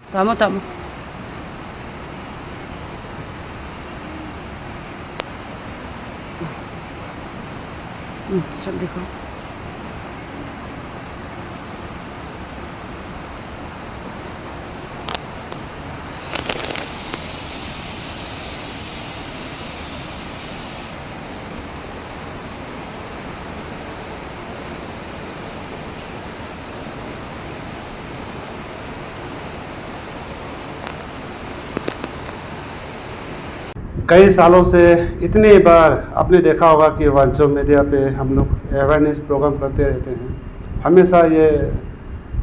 Tama, tama. Sabi ko. कई सालों से इतनी बार आपने देखा होगा कि वांचो मीडिया पे हम लोग अवेयरनेस प्रोग्राम करते रहते हैं। हमेशा ये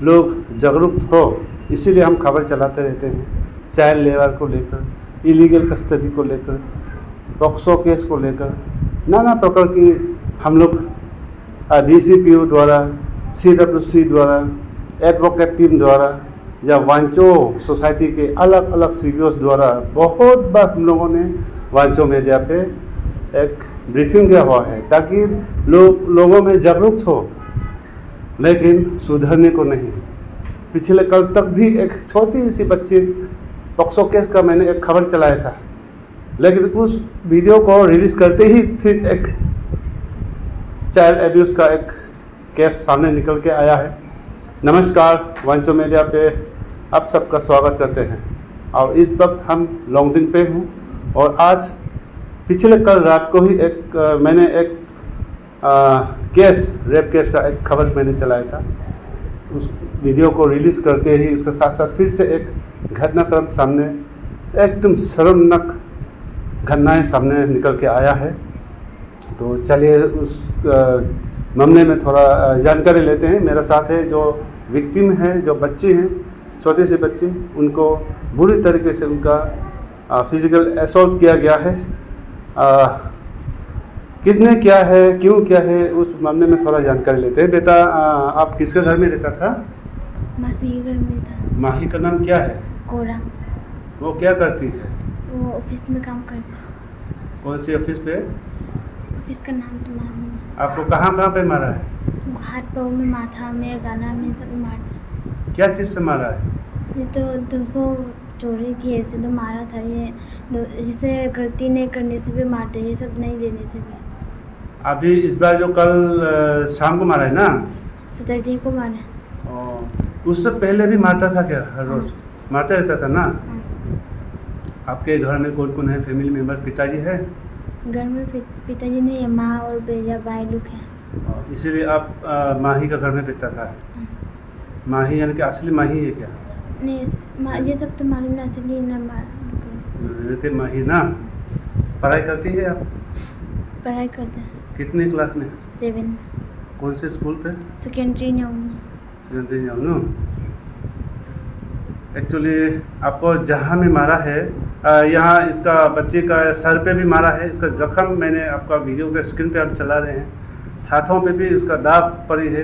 लोग जागरूक हो इसीलिए हम खबर चलाते रहते हैं। चाइल्ड लेबर को लेकर, इलीगल कस्टडी को लेकर, पॉक्सो केस को लेकर, नाना प्रकार की हम लोग DCPO द्वारा, CWC द्वारा, एडवोकेट टीम द्वारा या वांचो सोसाइटी के अलग अलग CBOs द्वारा बहुत बार हम लोगों ने वांचो मीडिया पे एक ब्रीफिंग दिया हुआ है ताकि लोगों में जागरूक हो, लेकिन सुधरने को नहीं। पिछले कल तक भी एक छोटी सी बच्ची पॉक्सो केस का मैंने एक खबर चलाया था, लेकिन उस वीडियो को रिलीज़ करते ही फिर एक चाइल्ड एब्यूज़ का एक केस सामने निकल के आया है। नमस्कार, वांचो मीडिया पे आप सबका स्वागत करते हैं। और इस वक्त हम लॉन्गडिंग पे हूँ और आज पिछले कल रात को ही मैंने एक रेप केस का एक खबर मैंने चलाया था। उस वीडियो को रिलीज़ करते ही उसके साथ साथ फिर से एक घटनाक्रम सामने, एकदम शर्मनाक घटनाएं सामने निकल के आया है। तो चलिए उस मामले में थोड़ा जानकारी लेते हैं। मेरा साथ है जो विक्टिम है, जो बच्चे हैं, छोटे से बच्चे, उनको बुरी तरीके से उनका फिज़िकल असॉल्ट किया गया है। किसने किया है, क्यों किया है, उस मामले में थोड़ा जानकारी लेते हैं। बेटा, आप किसके घर में रहता था? मासी के घर में था। माही का नाम क्या है? कोरा। वो क्या करती है? वो ऑफिस में काम करता है। कौन सी ऑफिस पे? ऑफिस का नाम तो मालूम नहीं। आपको कहाँ कहाँ पे मारा है? हाथ पाँव में, माथा में, गला में, सब में मारा। क्या चीज़ से मारा है? ये तो 200 चोरी की ऐसे तो मारा था। ये जिसे गलती नहीं करने से भी मारते, ये सब नहीं लेने से भी। अभी इस बार जो कल शाम को मारा है ना? सैटरडे को मारा। उससे पहले भी मारता था क्या? हर रोज मारता रहता था ना? हाँ। आपके घर में कौन कौन है? Family member? पिताजी है? घर में पिताजी नहीं है, माँ और भैया भाई लोग हैं। इसीलिए आप माही का घर में रहता था। माही यानी कि असली माही है क्या? नहीं, ये सब तो मालूम ना, असली ना रहते माही ना। पढ़ाई करती है आप? पढ़ाई करते हैं। कितने क्लास में? 7। कौन से स्कूल पे? सेकेंडरी जाऊँ। एक्चुअली आपको जहाँ में मारा है, यहाँ इसका बच्चे का सर पे भी मारा है। इसका जख्म मैंने आपका वीडियो के स्क्रीन पे हम चला रहे हैं। हाथों पे भी इसका दाग पड़ी है,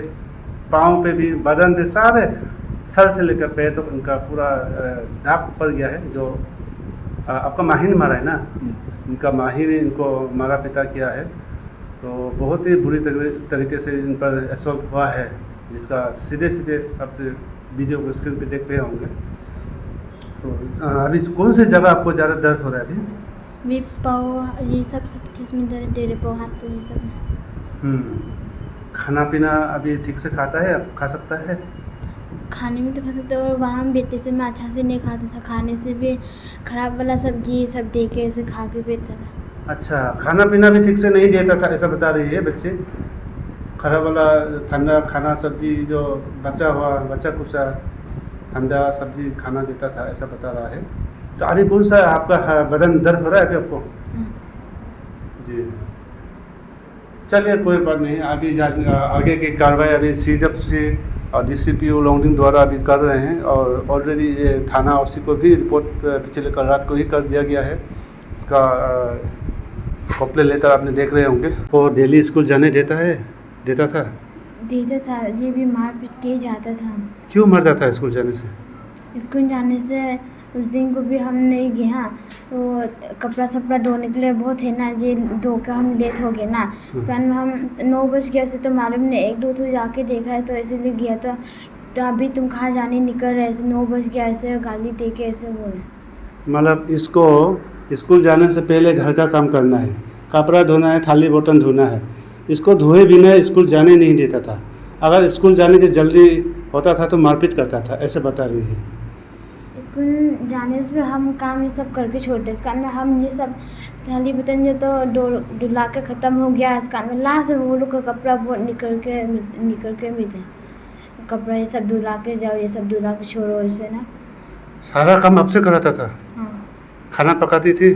पाँव पे भी, बदन पे, सारे सर से लेकर पैर तक उनका पूरा दाग पड़ गया है। जो आपका माही ने मारा है ना, इनका माही ने इनको मारा पिता किया है। तो बहुत ही बुरी तरीके से इन पर असॉल्ट हुआ है, जिसका सीधे आप वीडियो को स्क्रीन पे देख रहे होंगे। तो अभी कौन सी जगह आपको ज़्यादा दर्द हो रहा है अभी? पाँव, ये सब चीज़ में दर्द दे रहे, पाँव, हाथ पे, ये सब में। खाना पीना अभी ठीक से खाता है? अब खा सकता है? खाने में तो खा सकते और वहाँ हम बेटे से मैं अच्छा से नहीं खाता था। खाने से भी खराब वाला सब्जी सब दे के ऐसे खा के बेचता था। अच्छा, खाना पीना भी ठीक से नहीं देता था ऐसा बता रही है बच्चे? खराब वाला ठंडा खाना, सब्जी जो बचा कुचा ठंडा सब्जी खाना देता था ऐसा बता रहा है। तो अभी कौन सा आपका बदन दर्द हो रहा है अभी आपको? जी, चलिए कोई बात नहीं। आगे की कार्रवाई अभी CWC और DCPO लॉन्गडिंग द्वारा अभी कर रहे हैं। और ऑलरेडी ये थाना OC को भी रिपोर्ट पिछले कल रात को ही कर दिया गया है। इसका कंप्लेंट लेकर आपने देख रहे होंगे। वो डेली स्कूल जाने देता था? देता था। ये भी मार पीट के जाता था। क्यों मरता था स्कूल जाने से? स्कूल जाने से उस दिन को भी हम नहीं गया। वो कपड़ा सपड़ा धोने के लिए बहुत है ना, ये धो के हम लेट हो गए ना। उस कारण हम 9 बज गया से तो मालूम नहीं, 1-2 तो जाके देखा है तो इसीलिए गया। तो तो अभी तुम कहाँ जाने निकल रहे, ऐसे 9 बज गया, ऐसे गाली दे के ऐसे बोले। मतलब इसको स्कूल जाने से पहले घर का काम करना है, कपड़ा धोना है, थाली बर्तन धोना है। इसको धोए बिना स्कूल जाने नहीं देता था। अगर स्कूल जाने की जल्दी होता था तो मारपीट करता था, ऐसे बता रही है। स्कूल जाने से हम काम ये सब करके छोड़ते, इस कारण में हम ये सब थाली बर्तन जो तो धुला के ख़त्म हो गया, इस कारण में लास्ट वो लोग का कपड़ा बहुत निकल के भी थे। कपड़ा ये सब धुला के जाओ, ये सब धुला के छोड़ो, ऐसे ना। सारा काम आपसे कराता था? हाँ खाना पकाती थी?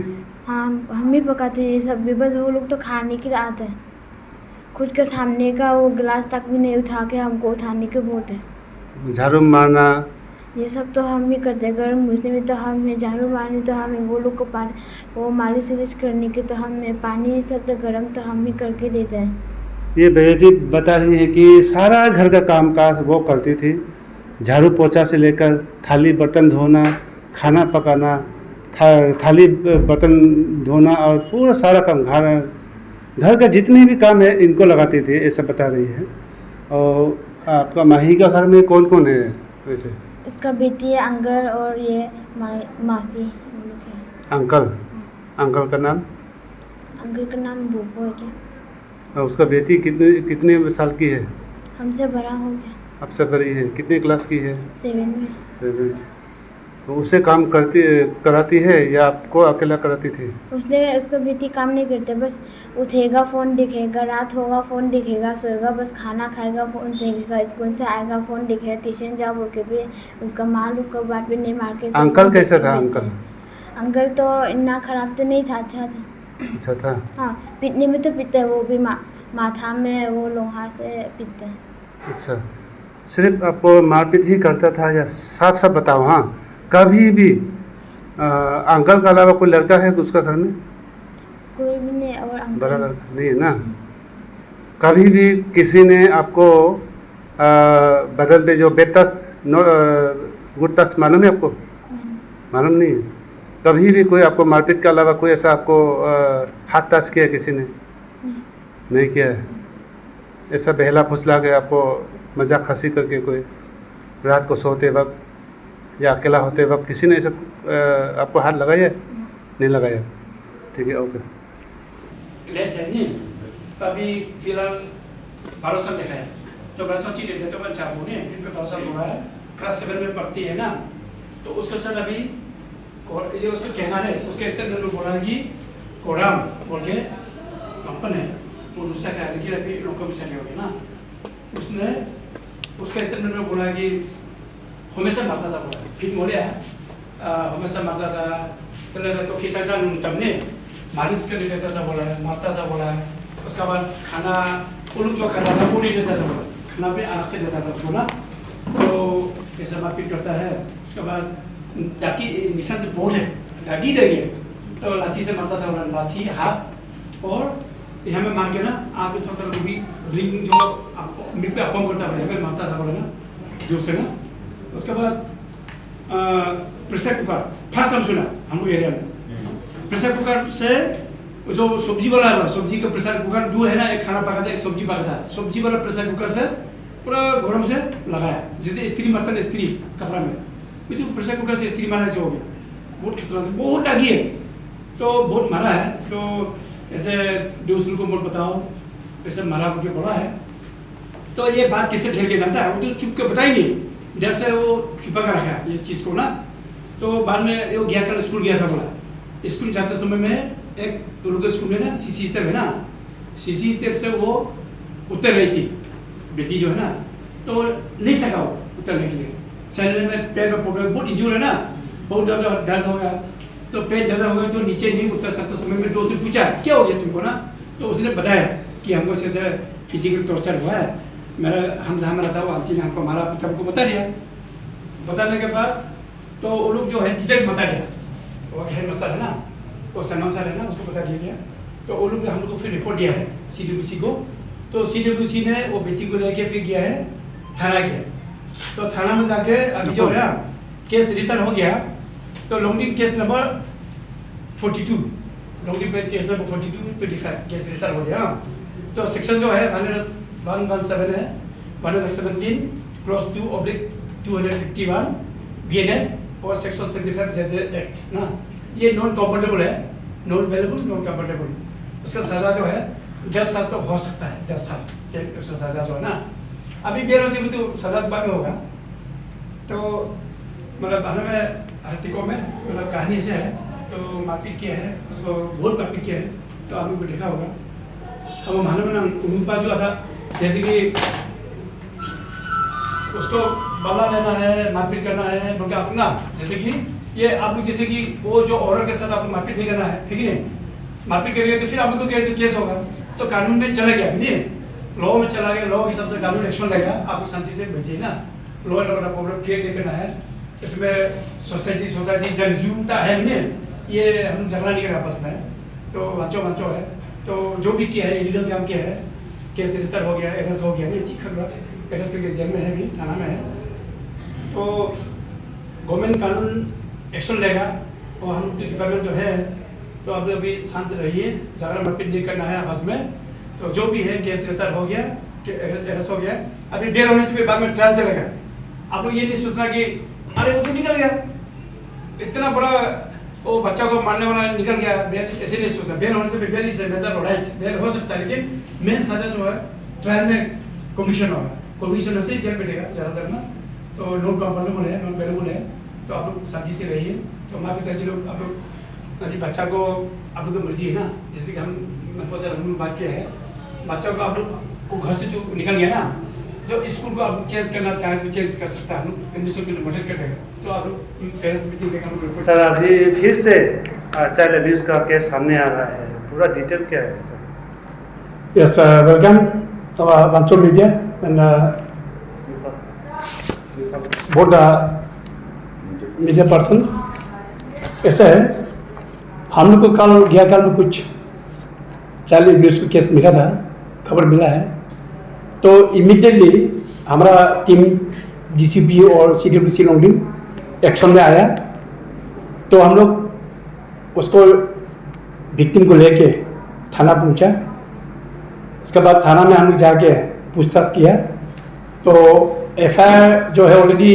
हाँ, हम ही पकाते ये सब भी, बस वो लोग तो खाने के लिए आते हैं। खुद के सामने का वो गिलास तक भी नहीं उठा के हमको उठाने के बोलते हैं। झाड़ू मारना ये सब तो हम ही करते हैं। गर्म मुस्लिम में तो हमें झाड़ू मारने, तो हमें वो लोग को पानी वो मालिश वालिश करने के, तो हमें पानी ये सब तो गर्म तो हम ही करके देते हैं। ये बेटी बता रही है कि सारा घर का काम काज वो करती थी, झाड़ू पोछा से लेकर थाली बर्तन धोना, खाना पकाना, थाली बर्तन धोना और पूरा सारा काम घर का जितने भी काम है इनको लगाती थी, ऐसा बता रही है। और आपका माही का घर में कौन कौन है वैसे? उसका बेटी है अंकल और ये मासी वो लोग है। अंकल का नाम? अंकल का नाम बोपो है क्या। और उसका बेटी कितने साल की है? हमसे बड़ा हो गया। आपसे बड़ी है? कितने क्लास की है? 7 में। 7। तो उसे काम कराती है या आपको अकेला कराती थी? उसका बेटी काम नहीं करते, बस उठेगा फ़ोन देखेगा, रात होगा फ़ोन देखेगा, सोएगा, बस खाना खाएगा फ़ोन देखेगा, स्कूल से आएगा फ़ोन देखेगा, ट्यूशन जाओ बोल के भी उसका माँ लोग का बात भी नहीं मार के। अंकल कैसा था? अंकल तो इतना ख़राब तो नहीं था, अच्छा था। अच्छा था? हाँ, पीटने में तो पीते हैं, वो भी माथा में वो लोहा से पीटते हैं। अच्छा, सिर्फ आपको मारपीट ही करता था या साफ साफ बताओ? हाँ, कभी भी अंकल का अलावा कोई लड़का है उसका घर में? कोई भी नहीं। और अंकल बड़ा लड़का नहीं है ना? कभी भी किसी ने आपको बदन पे जो बेड टच गुड टच मालूम है आपको? मालूम नहीं है? कभी भी कोई आपको मारपीट के अलावा कोई ऐसा आपको हाथ टच किया किसी ने? नहीं किया है? ऐसा बहला फुसला के आपको मजाक हंसी करके कोई रात को सोते वक्त या अकेला होते वक्त किसी ने ऐसा आपको हाथ लगाया? नहीं लगाया? ठीक है, ओके। लेट है नहीं, अभी फिलहाल 12 साल देखा है। तो 12 साल चीज़ देते तो चाबू ने फिर 12 साल हुआ है, क्लास 7 में पढ़ती है ना। तो उसके साथ अभी ये उसका कहना है, उसके स्टैंडर्ड में बोला कि कोराम बोल के कंपन है, वो दूसरा कह रही है अभी लोगों में सही हो गया ना। उसने उसके स्टैंडर्ड में बोला कि हमेशा मारता था, बोला फिर बोले हमेशा मारता था, तो खींचा जा तब ने मालिश करने देता था, बोला मारता था, बोला उसके बाद खाना उलूक जो खाता था वो नहीं देता था, बोला खाना भी अलग से देता था उसको ना। तो ऐसा मारपीट करता है। उसके बाद डाकी निशान तो बहुत है, डाकी देंगे तो लाठी से मारता था, बोला लाठी हाथ और यहाँ में मार के ना आँख में थोड़ा भी रिंग जो मिट पे अपम करता है, यहाँ पे मारता था, बोला ना जोर से ना। उसके बाद प्रेशर कुकर फर्स्ट टाइम सुना हम लोग एरिया में। प्रेशर कुकर से जो सब्जी वाला है, सब्जी का प्रेशर कुकर दो है ना, एक खाना पकाता है एक सब्जी पकाता है। सब्जी वाला प्रेशर कुकर से पूरा गरम से लगाया, जैसे इस्त्री मारता है इस्त्री कपड़ा में, तो प्रेशर कुकर से इस्त्री मारने से हो गया। बहुत खतरा से बहुत आगे है, तो बहुत मारा है। तो ऐसे दोस्त को मत बताओ ऐसे मारा करके बोला है। तो ये बात किससे ढेर के जानता है, वो तो चुप के बताएंगे, डर से वो छुपा कर रखा है ये चीज़ को ना। तो बाद में वो गया कल स्कूल गया था, बोला स्कूल जाते समय में एक लोग स्कूल में ना सीसी स्टेप है ना, सीसी स्टेप से वो उतर रही थी बेटी जो है ना, तो नहीं सका वो उतरने के लिए। चलने में पैर में प्रॉब्लम, बहुत इंजूर है ना, बहुत ज़्यादा दर्द हो गया। तो पैर ज़्यादा हो गया तो नीचे नहीं उतर सकता। समय में दोस्त ने पूछा क्या हो गया तुमको ना, तो उसने बताया कि हमको ऐसे फिजिकल टॉर्चर हुआ है, मेरा हम जहाँ में रहता हुआ आंटी ने हमको हमारा पिता को बता दिया। बताने के बाद तो वो लोग जो है टीचर को बता दिया, वो हेड मास्टर है ना, वो सलमान सर है ना, उसको बता दिया गया। तो वो लोग हम लोग को फिर रिपोर्ट दिया है CWC को। तो CWC ने वो बेटी को लेके फिर गया है थाना गया। तो थाना में जाके अभी जो है केस रजिस्टर हो गया। तो Longding case number 42, Longding case number 42/25 case register हो गया। तो सेक्शन जो है 117 है, 117 क्रॉस 2/251 BNS और सेक्शन 75 जैसे एक्ट ना, ये नॉन कंफर्टेबल है, नॉन अवेलेबल, नॉन कंफर्टेबल। उसका सजा जो है 10 साल तक हो सकता है, 10 साल के उसका सजा जो है ना। अभी बेरोजगारी में तो सजा बाद में होगा। तो मतलब हमें आर्टिकों में मतलब कहानी से है, तो मारपीट किया है उसको, बहुत मारपीट किया है। तो आप लोग को देखा होगा, हम मालूम ना उनका जो था, जैसे कि उसको बदला लेना है, मारपीट करना है, बल्कि अपना जैसे कि ये आप लोग जैसे कि वो जो औरत के साथ आपको मारपीट नहीं करना है, ठीक है? मारपीट करेंगे तो फिर आप लोग को केस होगा। तो कानून में चला गया नहीं, लॉ में चला गया, लॉ के हिसाब से कानून एक्शन लेगा। आप लोग शांति से बैठिए ना, law and order problem create नहीं करना है। इसमें सोसाइटी जनजुता है नहीं, ये हम झगड़ा नहीं करें आपस में। तो बच्चों है, तो जो भी किया है इलीगल काम किया है, केस रजिस्टर हो गया, अरेस्ट हो गया, नहीं चीखा अरेस्ट करके जेल में है, भी थाना में है। तो गवर्नमेंट कानून एक्शन लेगा। और हम डिपार्टमेंट जो है, तो आप अभी शांत रहिए, झगड़ा मारपीट नहीं करना है आपस में। तो जो भी है केस रजिस्टर हो गया, अरेस्ट हो गया, अभी बेल होने से बाद में ट्रायल चलेगा। आप लोग ये नहीं सोचना कि अरे वो तो निकल गया, इतना बड़ा वो बच्चा को मारने वाला निकल गया, बेल ऐसे नहीं सोचना। बेल होने से बेल इज राइट, बेल हो सकता है, लेकिन मेन सजा जो है ट्रायल में कमीशन होगा, कमीशन से ही जेल बैठेगा ज़्यादातर ना। तो नॉन कंफर्टेबल है, नॉन अवेलेबल है, तो आप लोग शांति से रहिए। तो हमारे पिताजी लोग आप लोग अभी बच्चा को, आप लोग की मर्जी है ना, जैसे कि हम से रूल बात किया है, बच्चा को आप लोग को घर से जो निकल गया ना, जो स्कूल को आप चेंज करना चाहे तो चेंज कर सकता है, हम लोग एडमिशन के लिए मदद कर देगा। तो आप लोग पेरेंट्स मीटिंग देगा। सर अभी फिर से चाइल्ड अब्यूज़ का केस सामने आ रहा है, पूरा डिटेल क्या है sir? Yes, welcome Vancho Media and both media person. ऐसा है, हम लोग को कल में कुछ चाइल्ड अब्यूज़ का केस मिला था, खबर मिला है। तो इमीडिएटली हमारा टीम DCP और CWC लोग एक्शन में आया। तो हम लोग उसको विक्टिम को लेके थाना पहुंचा। उसके बाद थाना में हम लोग जाके पूछताछ किया। तो FIR जो है ऑलरेडी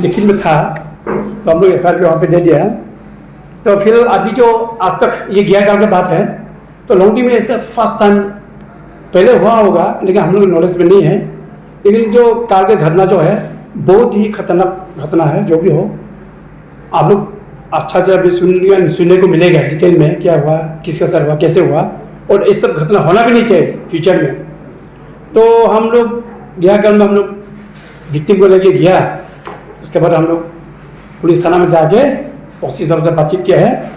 लिखित में था, तो हम लोग FIR वहाँ पे दे दिया। तो फिर अभी जो आज तक ये 11 साल की बात है, तो लौंडी में ऐसे फर्स्ट टाइम पहले हुआ होगा, लेकिन हम लोग नॉलेज में नहीं है। लेकिन जो कार की घटना जो है बहुत ही खतरनाक घटना है। जो भी हो, आप लोग अच्छा से अभी सुनने को मिलेगा डिटेल में, क्या हुआ, किसका सर हुआ, कैसे हुआ, और ये सब घटना होना भी नहीं चाहिए फ्यूचर में। तो हम लोग गया कल में हम लोग विक्टिम को लेके गया। उसके बाद हम लोग पुलिस थाना में जाके OC साहब से बातचीत किया है।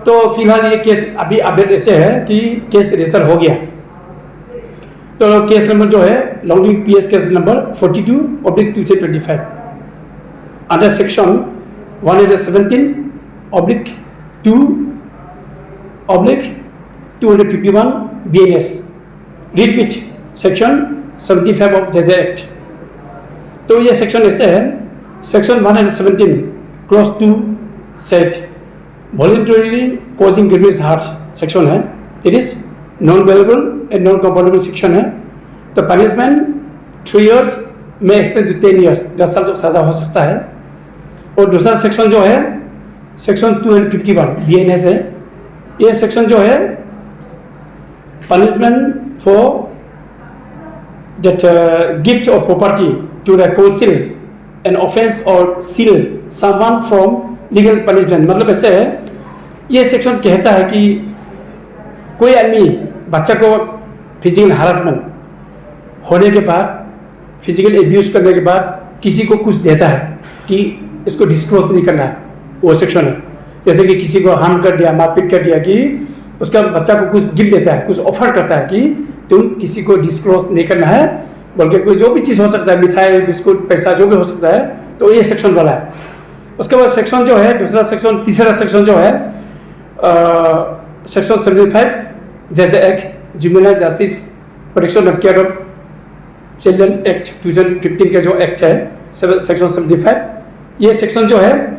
तो फिलहाल ये केस अभी अपडेट ऐसे है कि केस रजिस्टर हो गया। तो केस नंबर जो है Longding PS case number 42/2025 under section 117/2/251 BNS read which section 75 of JJ act. तो ये सेक्शन ऐसे है, section 117 clause 2 set voluntarily causing grievous hurt section है। It is non available and non comfortable section है। तो punishment 3 years में extend to 10 years, 10 साल सजा हो सकता है। और दूसरा सेक्शन जो है सेक्शन 251 BNS है। ये सेक्शन जो है punishment for that gift of property to the council an offence और seal someone from legal punishment. मतलब ऐसे है, ये सेक्शन कहता है कि कोई आदमी बच्चा को फिजिकल हरासमेंट होने के बाद, फिजिकल एब्यूज करने के बाद किसी को कुछ देता है कि इसको डिस्क्लोज नहीं करना है, वो सेक्शन है। जैसे कि किसी को हार्म कर दिया, मारपीट कर दिया, कि उसका बच्चा को कुछ गिफ्ट देता है, कुछ ऑफर करता है कि तुम किसी को डिस्क्लोज नहीं करना है, बल्कि कोई जो भी चीज़ हो सकता है, मिठाई, बिस्कुट, पैसा, जो भी हो सकता है। तो ये सेक्शन वाला है। उसके बाद सेक्शन जो है दूसरा सेक्शन, तीसरा सेक्शन जो है section 75 JJ act, juvenile justice protection of care of children act 2015 का जो एक्ट है सेक्शन 75। ये सेक्शन जो है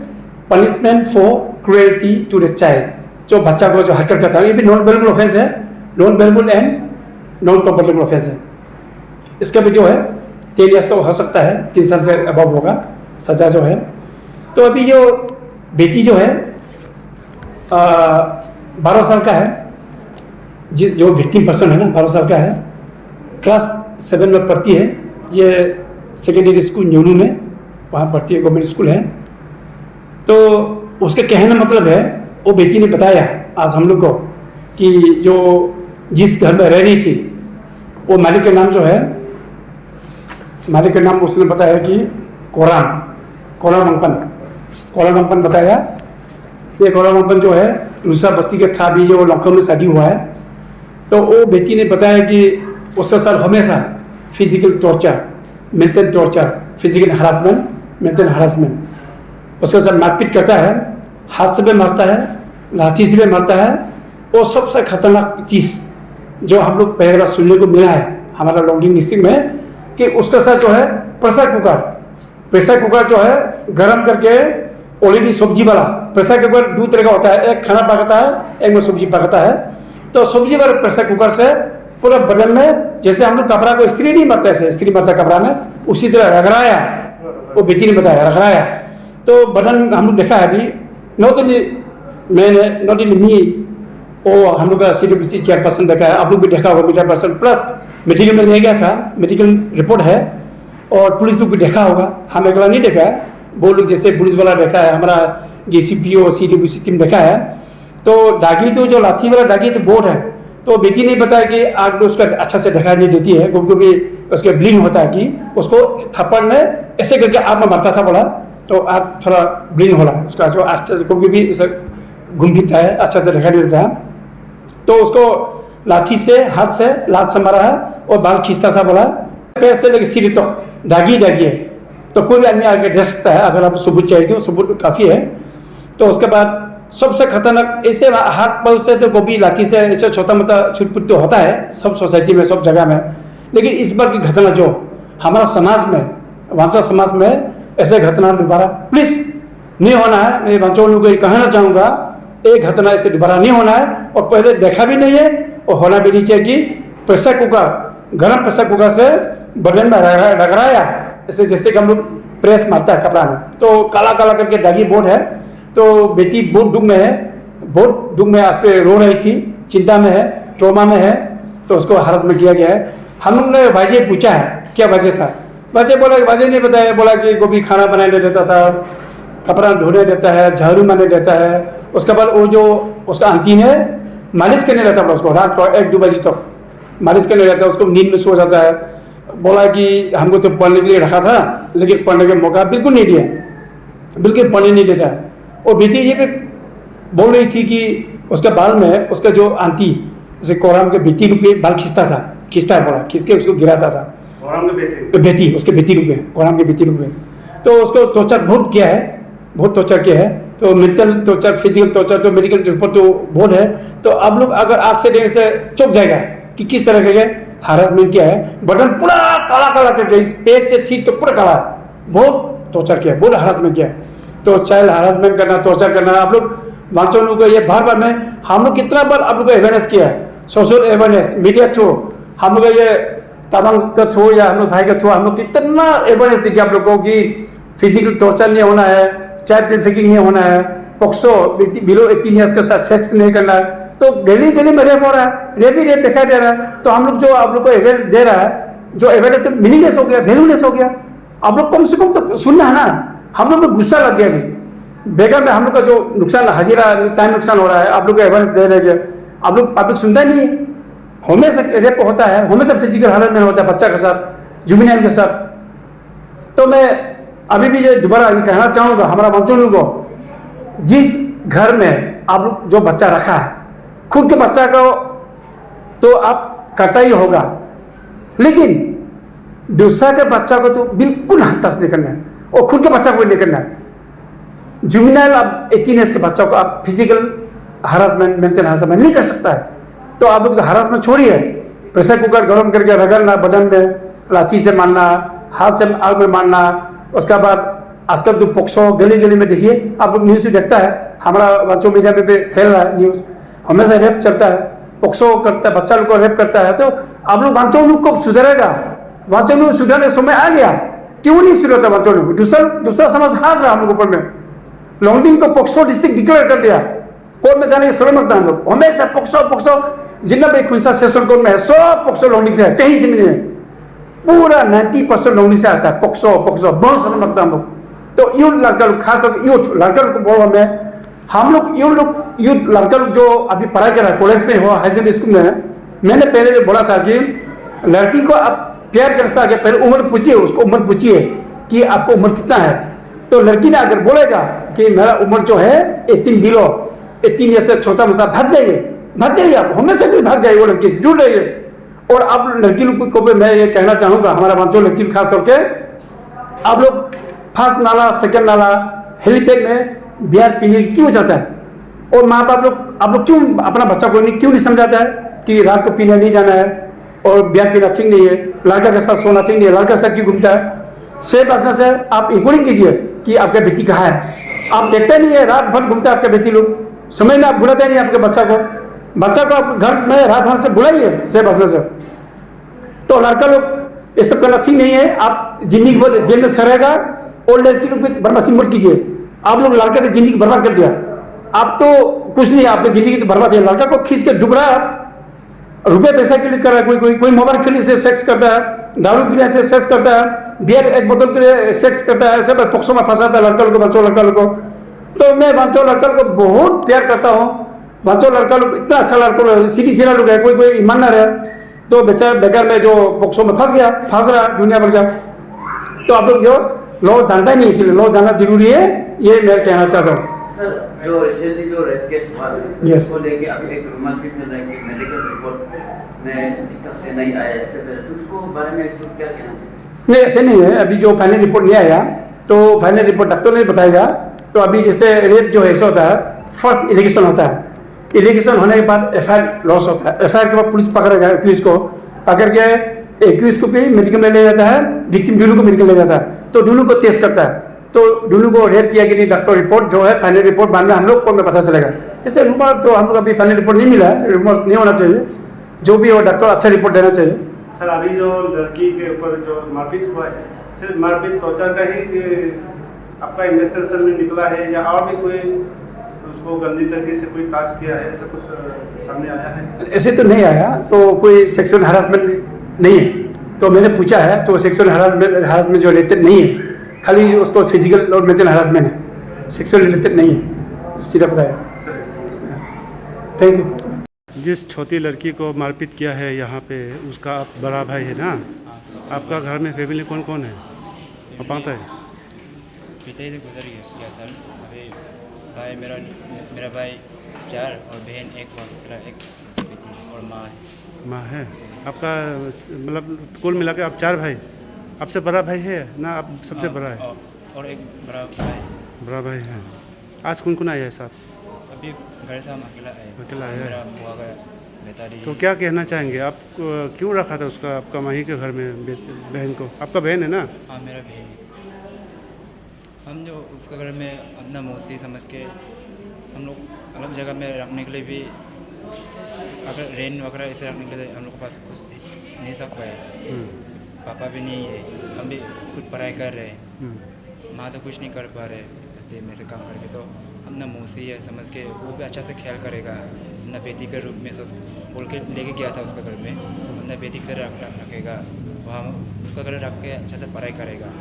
punishment for cruelty to the child, जो बच्चा को जो हरकत करता है, ये भी नॉन अवेलेबल ऑफेंस है, non available and non comfortable offence है। इसका भी जो है 10 ईयर्स तो हो सकता है, 3 साल से अबव होगा सज़ा जो है। तो अभी जो बेटी जो है 12 साल का है, जो विक्टिम पर्सन है ना 12 साल का है, क्लास 7 में पढ़ती है। ये सेकेंडरी स्कूल न्यूनू में वहाँ पढ़ती है, गवर्नमेंट स्कूल है। तो उसके कहने का मतलब है, वो बेटी ने बताया आज हम लोग को कि जो जिस घर में रह रही थी वो मालिक का नाम जो है, मालिक का नाम उसने बताया कि कोलामंपन बताया। ये कोलामंपन जो है रूसा बस्ती के था, भी जो लखनऊ में शादी हुआ है। तो वो बेटी ने बताया कि उसका साथ हमेशा physical torture, mental torture, physical harassment, mental harassment, उसके साथ मारपीट करता है, हाथ से भी मारता है, लाठी से भी मारता है। और सबसे खतरनाक चीज़ जो हम लोग पहले बार सुनने को मिला है हमारा लॉन्गडिंग डिस्ट्रिक्ट में, कि उसके साथ जो है प्रेशर कुकर जो है गरम करके ऑलरेडी सब्जी वाला प्रेशर कुकर 2 तरह का होता है, एक खाना पकाता है, एक में सब्जी पकाता है। तो सब्जी वाले प्रेशर कुकर से पूरा बदन में, जैसे हम लोग कपड़ा को इस्त्री नहीं मारते, ऐसे इस्त्री मारता कपड़ा में, उसी तरह रगड़ाया। वो बेटी ने बताया रगड़ाया। तो बदन हम लोग देखा है अभी, नॉट इन मी, वो हम लोग का CWC चेयरपर्सन देखा है, आप लोग भी देखा होगा मीडिया पर्सन, प्लस मेडिकल में ले गया था, मेडिकल रिपोर्ट है, और पुलिस लोग भी देखा होगा। हम अगला नहीं देखा है, वो लोग जैसे पुलिस वाला देखा है, हमारा JCP और CWC टीम देखा है। तो दागी तो जो लाठी वाला दागी तो बहुत है। तो बेटी ने बताया कि आग उसका अच्छा से दिखाई नहीं देती है, क्योंकि उसके ब्लीडिंग होता है, कि उसको थप्पड़ में ऐसे करके आग में मारता था बोला, तो आग थोड़ा ब्लीडिंग हो रहा है उसका, जो अच्छे से क्योंकि भी उसे घूमता है, अच्छा से दिखाई नहीं देता है। तो उसको लाठी से, हाथ से, लात से मारा है और बाल खींचता था बोला, पैर से लेकर सिर तक दागी है। तो कोई भी आदमी आगे दे सकता है, अगर आपको सबूत चाहिए तो सबूत काफ़ी है। तो उसके बाद सबसे खतरनाक ऐसे हाथ पाँव से तो गोभी लाठी से ऐसे छोटा मोटा छुटपुट तो होता है सब सोसाइटी में, सब जगह में। लेकिन इस बार की घटना जो हमारा समाज में, वांचा समाज में ऐसे घटना दोबारा प्लीज नहीं होना है। मैं वांचा लोगों को कहना चाहूँगा, एक घटना ऐसे दोबारा नहीं होना है, और पहले देखा भी नहीं है और होना भी नहीं चाहिए कि प्रेशर कुकर, गर्म प्रेशर कुकर से बदन में रगड़ाया, ऐसे जैसे कि हम लोग प्रेस मारता है कपड़ा में, तो काला काला करके दागी बोर्ड है। तो बेटी बहुत दुख में है, बहुत दुख में आज पे रो रही थी, चिंता में है, ट्रॉमा में है। तो उसको हरासमेंट किया गया है। हम लोग ने वजह पूछा है क्या वजह था, वजह बोला, वजह नहीं बताया, बोला कि गोभी खाना बनाने देता था, कपड़ा धोने देता है, झाड़ू मारने देता है। उसके बाद वो जो उसका आंटी ने मालिश करने रहता था उसको, रात को 1-2 बजे तक मालिश करने रहता है, उसको नींद में सो जाता है। बोला कि हमको तो पढ़ने के लिए रखा था, लेकिन पढ़ने का मौका बिल्कुल नहीं दिया, बिल्कुल पढ़ने नहीं देता। और बेटी ये भी बोल रही थी कि उसके बाल में उसका जो आंटी जैसे कोराम के बेटी रूप में बाल खींचता है, बोला खींच के उसको गिराता था। बेटी उसके बेटी रूप में, कोराम के बेटी रूप में। तो उसको टॉर्चर बहुत किया है, बहुत टॉर्चर किया है। तो मेंटल टॉर्चर, फिजिकल टॉर्चर, तो मेडिकल रिपोर्ट तो बहुत है। तो आप लोग अगर आग से देखने से चौंक जाएगा कि किस तरह के हरासमेंट किया है। बटन पूरा काला काला करके, इस पेट से सीट तो पूरा काला, बहुत टॉर्चर किया, बहुत हरासमेंट किया। तो चाइल्ड हरासमेंट करना, टॉर्चर करना, आप लोग वांचो लोगों को ये बार बार में हम लोग कितना बार आप लोग को अवेयरनेस किया है, सोशल अवेयरनेस, मीडिया थ्रू, हम लोग ये तमाम का थ्रू या हम लोग भाई का थ्रू हम लोग कितना अवेयरनेस दिया आप लोग को कि फिजिकल टॉर्चर नहीं होना है, चाइल्ड ट्रैफिकिंग नहीं होना है, पॉक्सो बिलो 18 ईयर्स के साथ सेक्स नहीं करना है। तो गली गली में रेप हो रहा है, रेप दिखाई दे रहा है। तो हम लोग जो आप लोग को अवेयरनेस दे रहा है, जो अवेयरनेस तो मीनिंगलेस हो गया, वैल्यूलेस हो गया। आप लोग कम से कम तो सुनना है ना। हम लोग को गुस्सा लग गया अभी बेकार में, हम लोग का जो नुकसान, हाजिरा टाइम नुकसान हो रहा है, आप लोग को अवेयरनेस दे रहे हैं, आप लोग पब्लिक सुनता नहीं है। हमेशा रेप होता है, हमेशा फिजिकल हालत में होता है बच्चा के साथ, जुबिनाइल के साथ। तो मैं अभी भी ये दोबारा कहना चाहूँगा हमारा बच्चों को, जिस घर में आप लोग जो बच्चा रखा है, खुद के बच्चा को तो आप करता ही होगा, लेकिन दूसरा के बच्चा को तो बिल्कुल हाथ टच नहीं करना है, और खुद के बच्चा को नहीं करना है। जुबिनाइल आप 18 ईयर्स के बच्चा को आप फिजिकल हरासमेंट, मेंटल हरासमेंट नहीं कर सकता है। तो आप लोग हरासमेंट छोड़िए, प्रेशर कुकर गर्म करके रगड़ना, बदन में लाठी से मारना, हाथ से आग में मारना। उसके बाद आजकल तो पॉक्सो गली गली में देखिए, आप लोग न्यूज़ देखता है, हमारा बच्चों मीडिया में भी फैल रहा है न्यूज़, हमेशा रेप चलता है, पॉक्सो करता है, बच्चा लोग को रेप करता है। तो आप लोग बच्चों लोग को सुधरेगा, वाचन सुधारने समय आ गया, क्यों नहीं सुधरता वाचन? दूसरा समाज हाथ रहा हम लोग ऊपर में। लॉन्गडिंग को पोक्सो डिस्ट्रिक्ट डिक्लेयर कर दिया, कोर्ट में जाने की जरूरत मत है। हम लोग हमेशा पोक्सो जितना भी खुलसा सेशन कोर्ट में है सब पोक्सो लॉन्गडिंग से है, कहीं से नहीं है। पूरा 90% लॉन्गडिंग से आता है, पोक्सो बहुत शर्म लगता है हम लोग। तो यूथ लड़का लोग, खासकर यूथ लड़का लोग को बोलो हम लोग यूथ लड़का लोग जो अभी पढ़ाई कर रहा है, कॉलेज में हो, हाई सेकेंडरी स्कूल में है, मैंने पहले भी बोला था कि लड़की को आप प्यार कर सके पहले उम्र पूछिए, उसको उम्र पूछिए कि आपको उम्र कितना है। तो लड़की ने अगर बोलेगा कि मेरा उम्र जो है 18 बिलो, 18 ईयर से छोटा मसा, भाग जाइए आप, हमेशा भी भाग जाइए, वो लड़की जुड़ रही है। और अब लड़की लोग को भी मैं ये कहना चाहूँगा, हमारा बच्चों लड़की खास करके, आप लोग फर्स्ट नाला सेकंड नाला हेलीपैड में बियर पीने क्यों जाता है? और माँ बाप लोग आप लोग क्यों अपना बच्चा को क्यों नहीं समझाता है कि रात को पीने नहीं जाना है और बियर पीना ठीक नहीं है, लड़का के साथ सोना ठीक नहीं है, लड़का के साथ क्यों घूमता है? सेफ असर से आप इंक्वायरी कीजिए कि आपका बेटी कहाँ है। आप देखते नहीं है, रात भर घूमता है आपका बेटी लोग, समय में आप बुलाते नहीं आपके बच्चा को आप घर में रात भर से बुलाइए सेफ असर से। तो लड़का लोग ये सब करना ठीक नहीं है। आप जिंदगी भर जेल में सड़ेगा और लड़की लोग बर्बादी मत कीजिए। आप लोग लड़का की जिंदगी बर्बाद कर दिया, आप तो कुछ नहीं, आपकी जिंदगी तो बर्बाद है। लड़का को खींच के डूब रहा है, रुपये पैसा के लिए कर रहा है, कोई मोबाइल खेलने से सेक्स करता है, दारू पीने से सेक्स करता है, बियर एक बोतल के लिए सेक्स करता है, सब पोक्सो में फंसाता है लड़का लोग, बच्चों लड़का लोग को। तो मैं बच्चों लड़का को बहुत प्यार करता हूँ। बच्चों लड़का लोग इतना अच्छा लड़का, सीधी लोग है, कोई ईमानदार है, तो बेचारा बेकार में जो पोक्सो में फंस रहा दुनिया भर का। तो आप लोग जो लॉ जानता ही नहीं, इसलिए लॉ जानना जरूरी है, ये मैं कहना चाहता हूँ। सर, जो रिसेंटली जो रेप केस हुआ है, उसको लेके अभी एक रूमर्स भी फैल रहा है कि मेडिकल रिपोर्ट में अभी तक से नहीं आया है, ऐसे पहले तो उसको बारे में इस वक्त क्या कहना चाहिए? नहीं, ऐसे नहीं है, अभी जो फाइनल रिपोर्ट नहीं आया तो फाइनल रिपोर्ट डॉक्टर नहीं बताएगा। तो अभी जैसे रेप जो ऐसा होता है, फर्स्ट एलिगेशन होता है, एलिगेशन होने के बाद एफआईआर लॉस होता है, एफआईआर के बाद पुलिस पकड़ेगा एक्यूज को, पकड़ के एक्यूज को भी मेडिकल में ले जाता है, विक्टिम दोनों को मेडिकल ले जाता है, तो दोनों को टेस्ट करता है, तो दोनों को रेप किया कि नहीं, डॉक्टर रिपोर्ट जो है फाइनल रिपोर्ट बाद में हम लोग को में पता चलेगा। जैसे रूमर तो हम लोग अभी फाइनल रिपोर्ट नहीं मिला है, रूमर नहीं होना चाहिए, जो भी हो डॉक्टर अच्छा रिपोर्ट देना चाहिए। सर, अभी जो लड़की के ऊपर जो मारपीट हुआ है, सिर्फ मारपीट त्वचा का ही आपका इन्वेस्टिगेशन में निकला है या और भी कोई उसको गंदी तरीके से कोई टास्क किया है, ऐसा कुछ सामने आया है? ऐसे तो नहीं आया, तो कोई सेक्सुअल हरासमेंट नहीं है। तो मैंने पूछा है तो सेक्सुअल हरासमेंट जो रिलेटेड नहीं है, खाली उसको फिजिकल और मेंटल हरासमेंट है, सेक्सुअल रिलेटेड नहीं है, सीधा बताया। Thank you. जिस छोटी लड़की को मारपीट किया है यहाँ पे, उसका आप बड़ा भाई है ना? आपका घर में फैमिली कौन कौन है, आप पता है? पिताजी से गुजर गया सर। अभी भाई मेरा भाई 4 और बहन 1 और एक बेटी और माँ है। माँ है आपका, मतलब कुल मिला के आप 4 भाई? आपसे बड़ा भाई है ना, आप सबसे बड़ा है? और एक बड़ा भाई है। आज कौन कौन आया है साथ? अभी घर से हम अकेला आए है। मेरा बुआ का बेटा रही। तो क्या कहना चाहेंगे आप, क्यों रखा था उसका आपका माही के घर में बहन को? आपका बहन है ना? हाँ, मेरा बहन। हम जो उसका घर में अपना मौसी समझ के हम लोग अलग जगह में रखने के लिए भी, अगर रेन वगैरह ऐसे रखने के लिए हम लोग के पास कुछ नहीं सक पाए। पापा भी नहीं है, हम भी खुद पढ़ाई कर रहे हैं, माँ तो कुछ नहीं कर पा रहे इसलिए में से काम करके। तो अपना मौसी है समझ के वो भी अच्छा से ख्याल करेगा, अपना बेटी के रूप में से बोल के लेके गया था उसका घर में, अपना बेटी की तरह रखेगा, वहाँ उसका घर रख के अच्छा से पढ़ाई करेगा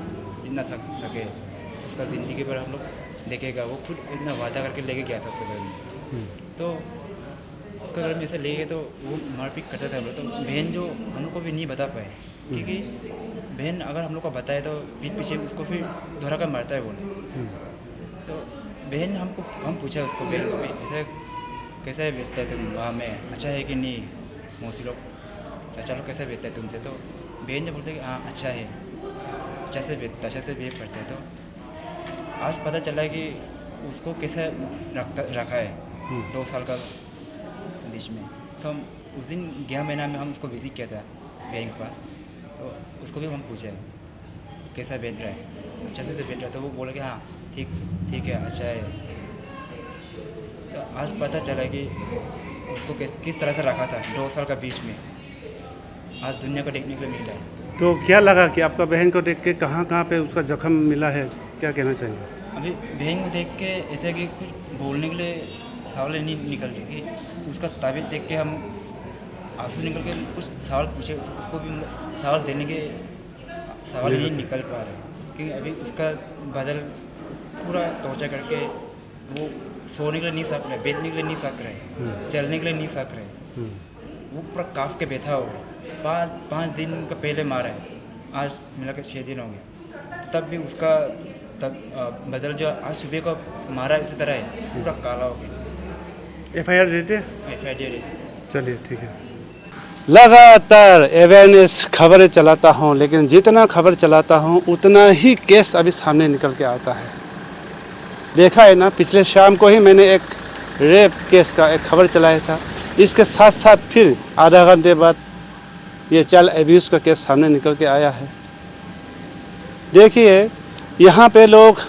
जितना सके, उसका ज़िंदगी पर हम लोग देखेगा। वो खुद इतना वादा करके लेके गया था उसके घर में, तो उसका घर में ऐसे ले गए तो वो मारपीट करता था हम लोग। तो बहन जो हम लोग को भी नहीं बता पाए, क्योंकि बहन अगर हम लोग को बताए तो पीठ पीछे उसको फिर दोहरा कर मारता है बोले। तो बहन हम पूछा उसको, बहन को भी ऐसे कैसे बीतता है तुम वहाँ में, अच्छा है कि नहीं, मौसी लोग चाचा लोग कैसे बीतता है तुमसे? तो बहन ने बोलते कि हाँ अच्छा है, अच्छा से बीतता, अच्छा से बिहेव करता है। तो आज पता चला है कि उसको कैसे रखा है 2 साल का बीच में। तो हम उस दिन 11 महीना में हम उसको विजिट किया था बहन के पास, तो उसको भी हम पूछे कैसा बैठ रहा है, अच्छा से बैठ रहा है? तो वो बोला कि हाँ ठीक है, अच्छा है। तो आज पता चला कि उसको किस तरह से रखा था 2 साल का बीच में, आज दुनिया को देखने के लिए मिल रहा है। तो क्या लगा कि आपका बहन को देख के कहाँ कहाँ पे उसका जख्म मिला है, क्या कहना चाहिए? अभी बहन को देख के ऐसे कि कुछ बोलने के लिए सवाल नहीं निकल रही कि उसका ताबीर देख के हम आंसू निकल के कुछ सवाल पूछे, उसको भी सवाल देने के सवाल नहीं निकल पा रहे, क्योंकि अभी उसका बदल पूरा टॉर्चर करके वो सोने के लिए नहीं सक रहे, बैठने के लिए नहीं सक रहे, चलने के लिए नहीं सक रहे, वो पूरा काफ के बैठा हुआ। 5 दिन का पहले मारा है, आज मिलाकर 6 दिन हो गया, तब भी उसका बदल जो आज सुबह को मारा इसी तरह है, पूरा काला हो गया। FIR देते? FIR चलिए ठीक है। लगातार अवेयरनेस खबरें चलाता हूँ, लेकिन जितना खबर चलाता हूँ उतना ही केस अभी सामने निकल के आता है। देखा है ना, पिछले शाम को ही मैंने एक रेप केस का एक खबर चलाया था, इसके साथ साथ फिर आधा घंटे बाद ये चाइल्ड एब्यूज़ का केस सामने निकल के आया है। देखिए यहाँ पे लोग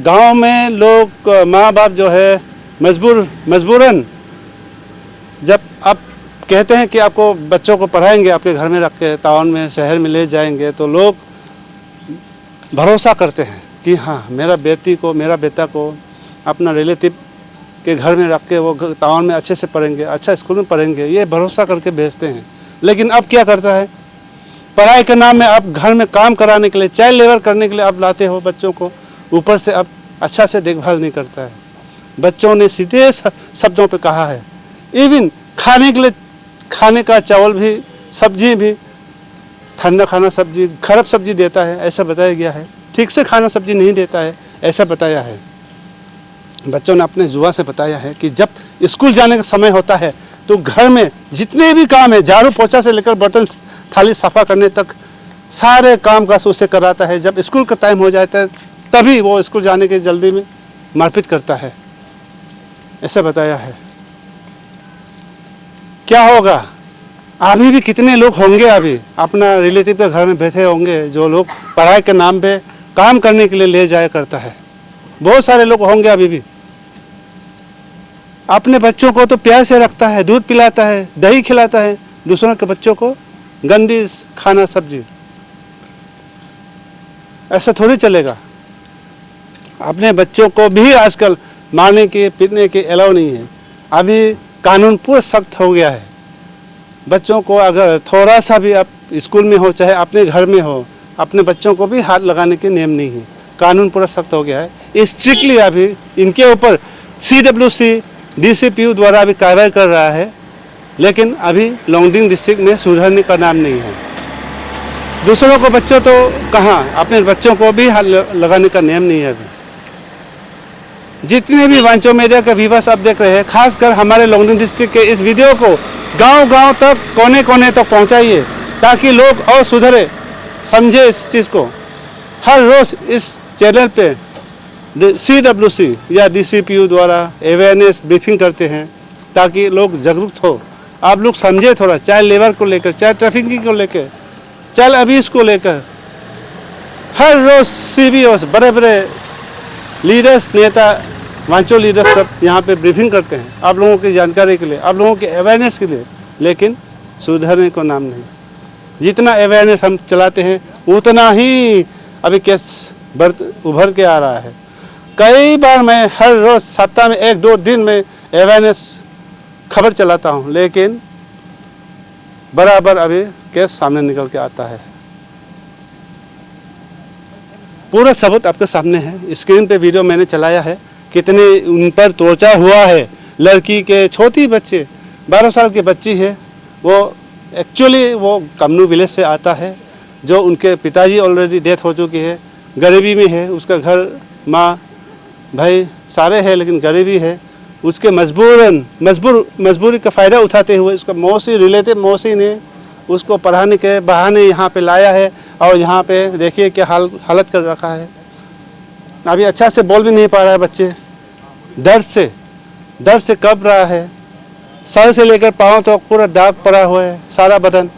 गांव में लोग माँ बाप जो है मजबूरन जब आप कहते हैं कि आपको बच्चों को पढ़ाएंगे, आपके घर में रख के टाउन में शहर में ले जाएंगे, तो लोग भरोसा करते हैं कि हाँ मेरा बेटा को अपना रिलेटिव के घर में रख के वो टाउन में अच्छे से पढ़ेंगे, अच्छा स्कूल में पढ़ेंगे, ये भरोसा करके भेजते हैं। लेकिन अब क्या करता है, पढ़ाई के नाम में आप घर में काम कराने के लिए, चाइल्ड लेबर करने के लिए आप लाते हो बच्चों को, ऊपर से अब अच्छा से देखभाल नहीं करता है। बच्चों ने सीधे शब्दों पे कहा है, इवन खाने के लिए, खाने का चावल भी, सब्जी भी, ठंडा खाना सब्जी, खराब सब्जी देता है, ऐसा बताया गया है। ठीक से खाना सब्जी नहीं देता है, ऐसा बताया है। बच्चों ने अपने जुआ से बताया है कि जब स्कूल जाने का समय होता है तो घर में जितने भी काम है, झाड़ू पोछा से लेकर बर्तन थाली सफ़ा करने तक, सारे काम का उसे कराता है। जब स्कूल का टाइम हो जाता है तभी वो स्कूल जाने के जल्दी में मारपीट करता है, ऐसा बताया है। क्या होगा, अभी भी कितने लोग होंगे अभी अपना रिलेटिव के घर में बैठे होंगे जो लोग पढ़ाई के नाम पे काम करने के लिए ले जाया करता है। बहुत सारे लोग होंगे अभी भी। अपने बच्चों को तो प्यार से रखता है, दूध पिलाता है, दही खिलाता है, दूसरों के बच्चों को गंदी खाना सब्जी, ऐसा थोड़ी चलेगा। अपने बच्चों को भी आजकल मारने के पीटने के अलाउ नहीं है। अभी कानून पूरा सख्त हो गया है। बच्चों को अगर थोड़ा सा भी आप स्कूल में हो चाहे अपने घर में हो, अपने बच्चों को भी हाथ लगाने के नियम नहीं है। कानून पूरा सख्त हो गया है। स्ट्रिक्टली अभी इनके ऊपर CWC DCPU द्वारा अभी कार्रवाई कर रहा है, लेकिन अभी लोंगडिंग डिस्ट्रिक्ट में सुधरने का नाम नहीं है। दूसरों को बच्चों तो कहाँ, अपने बच्चों को भी हाथ लगाने का नियम नहीं है। अभी जितने भी वांचो मीडिया के व्यूअर्स आप देख रहे हैं, खासकर हमारे लोंगडिंग डिस्ट्रिक्ट के इस वीडियो को गांव-गांव तक, कोने-कोने तक पहुंचाइए ताकि लोग और सुधरे, समझे इस चीज़ को। हर रोज़ इस चैनल पे CWC या DCPU द्वारा अवेयरनेस ब्रीफिंग करते हैं ताकि लोग जागरूक हो। आप लोग समझे थोड़ा, चाइल्ड लेबर को लेकर, चाइल्ड ट्रैफिकिंग को लेकर, चाइल्ड अब्यूज़ को लेकर। हर रोज़ CBOs, बड़े-बड़े लीडर्स, नेता, वांचो लीडर्स सब यहाँ पे ब्रीफिंग करते हैं आप लोगों की जानकारी के लिए, आप लोगों के अवेयरनेस के लिए, लेकिन सुधरने को नाम नहीं। जितना अवेयरनेस हम चलाते हैं उतना ही अभी केस उभर के आ रहा है। कई बार मैं हर रोज़ सप्ताह में 1-2 दिन में अवेयरनेस खबर चलाता हूँ, लेकिन बराबर अभी केस सामने निकल के आता है। पूरा सबूत आपके सामने है, स्क्रीन पे वीडियो मैंने चलाया है, कितने उन पर टॉर्चर हुआ है। लड़की के छोटी बच्चे, 12 साल की बच्ची है, वो एक्चुअली वो कमनू विलेज से आता है, जो उनके पिताजी ऑलरेडी डेथ हो चुकी है, गरीबी में है, उसका घर, माँ भाई सारे हैं, लेकिन गरीबी है। उसके मजबूरी का फ़ायदा उठाते हुए उसका रिलेटिव मौसी ने उसको पढ़ाने के बहाने यहाँ पे लाया है, और यहाँ पे देखिए क्या हालत कर रखा है। अभी अच्छा से बोल भी नहीं पा रहा है बच्चे, दर्द से कब रहा है। सर से लेकर पाँव तक पूरा दाग पड़ा हुआ है, सारा बदन।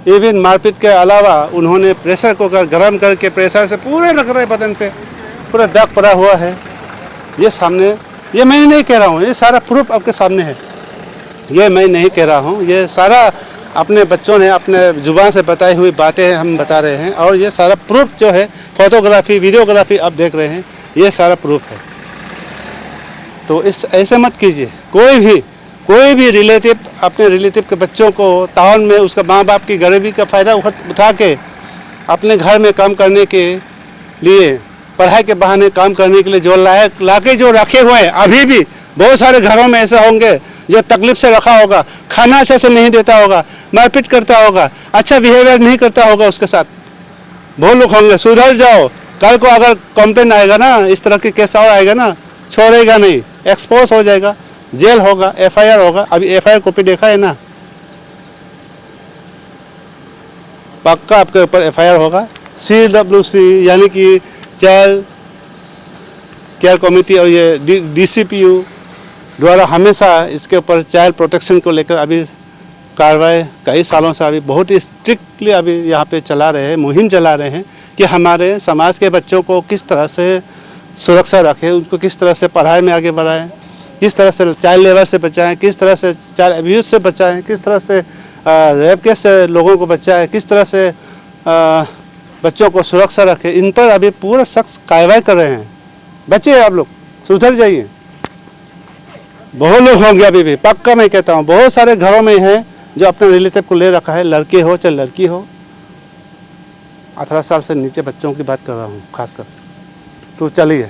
इवन मारपीट के अलावा उन्होंने प्रेशर कुकर गर्म करके प्रेशर से पूरे रख रहे बदन पे, पूरा दाग पड़ा हुआ है। ये सामने, ये मैं नहीं कह रहा हूँ, ये सारा प्रूफ आपके सामने है। ये मैं नहीं कह रहा हूँ, ये सारा अपने बच्चों ने अपने ज़ुबान से बताई हुई बातें हम बता रहे हैं, और ये सारा प्रूफ जो है, फोटोग्राफी वीडियोग्राफी आप देख रहे हैं, ये सारा प्रूफ है। तो इस ऐसे मत कीजिए। कोई भी रिलेटिव अपने रिलेटिव के बच्चों को टाउन में उसका माँ बाप की गरीबी का फ़ायदा उठा के अपने घर में काम करने के लिए, पढ़ाई के बहाने काम करने के लिए जो लाके जो रखे हुए हैं, अभी भी बहुत सारे घरों में ऐसा होंगे जो तकलीफ से रखा होगा, खाना अच्छे से नहीं देता होगा, मारपीट करता होगा, अच्छा बिहेवियर नहीं करता होगा उसके साथ। बहुत लोग होंगे, सुधर जाओ। कल को अगर कंप्लेन आएगा ना, इस तरह के केस और आएगा ना, छोड़ेगा नहीं, एक्सपोज हो जाएगा, जेल होगा, FIR होगा। अभी FIR कॉपी देखा है ना, पक्का आपके ऊपर FIR होगा। CWC यानी कि चाइल्ड केयर कमेटी और ये DCPU द्वारा हमेशा इसके ऊपर चाइल्ड प्रोटेक्शन को लेकर अभी कार्रवाई कई सालों से अभी बहुत ही स्ट्रिक्टली अभी यहाँ पे चला रहे हैं, मुहिम चला रहे हैं कि हमारे समाज के बच्चों को किस तरह से सुरक्षा रखें, उनको किस तरह से पढ़ाई में आगे बढ़ाएं, किस तरह से चाइल्ड लेबर से बचाएं, किस तरह से चाइल्ड अब्यूज़ से बचाएं, किस तरह से रेप केस से लोगों को बचाएं, किस तरह से बच्चों को सुरक्षा रखें। इन पर अभी पूरा सख्त कार्रवाई कर रहे हैं। बच्चे आप लोग सुधर जाइए। बहुत लोग होंगे अभी भी, पक्का मैं कहता हूँ, बहुत सारे घरों में हैं जो अपने रिलेटिव को ले रखा है, लड़के हो चाहे लड़की हो। 18 साल से नीचे बच्चों की बात कर रहा हूँ खासकर। तो चलिए,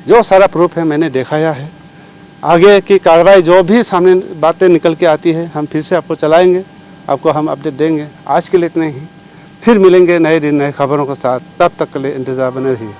जो सारा प्रूफ है मैंने दिखाया है। आगे की कार्रवाई जो भी सामने बातें निकल के आती है, हम फिर से आपको चलाएंगे, आपको हम अपडेट देंगे। आज के लिए इतना ही, फिर मिलेंगे नए दिन नए खबरों के साथ। तब तक के लिए इंतज़ार बने रहिए।